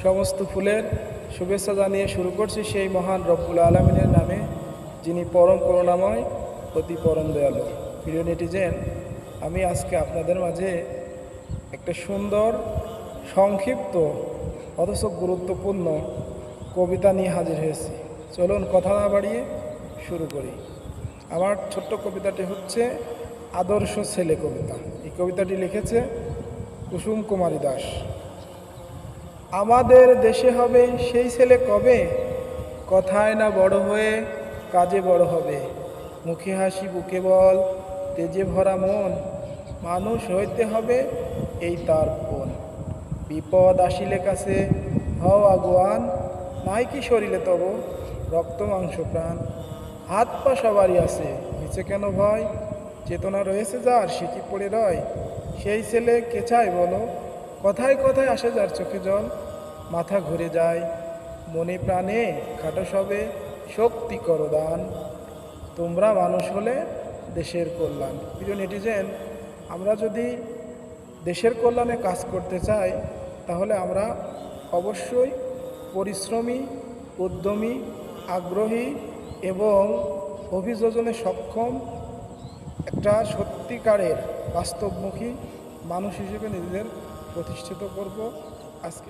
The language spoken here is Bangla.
সমস্ত ফুলের শুভেচ্ছা জানিয়ে শুরু করছি সেই মহান রব্বুল আলামিনের নামে, যিনি পরম করুণাময়, অতি পরম দয়ালু। প্রিয় নেটিজেন, আমি আজকে আপনাদের মাঝে একটা সুন্দর, সংক্ষিপ্ত অথচ গুরুত্বপূর্ণ কবিতা নিয়ে হাজির হয়েছি। চলুন কথা না বাড়িয়ে শুরু করি। আমার ছোট্ট কবিতাটি হচ্ছে আদর্শ ছেলে কবিতা। এই কবিতাটি লিখেছে কুসুম কুমারী দাস। আমাদের দেশে হবে সেই ছেলে কবে, কথায় না বড় হয়ে কাজে বড় হবে। মুখে হাসি বুকে বল, তেজে ভরা মন, মানুষ হইতে হবে এই তার পণ। বিপদ আসিলে কাছে হও আগুয়ান, নাই কি শরীরে তব রক্ত মাংস প্রাণ। হাত পা সবারই আছে, নিচে কেন ভয়, চেতনা রয়েছে যার সে কি পড়ে রয়। সেই ছেলে কে চায় বলো, কথায় কথায় আসে যার চোখে জল। মাথা ঘুরে যায় মনে প্রাণে, খাটো সবে শক্তি করো দান। তোমরা মানুষ হলে দেশের কল্যাণ। প্রিয় নেটিজেন, আমরা যদি দেশের কল্যাণে কাজ করতে চাই, তাহলে আমরা অবশ্যই পরিশ্রমী, উদ্যমী, আগ্রহী এবং অভিযোজনে সক্ষম একটা সত্যিকারের বাস্তবমুখী মানুষ হিসেবে নিজেদের প্রতিষ্ঠিত করব। আজকে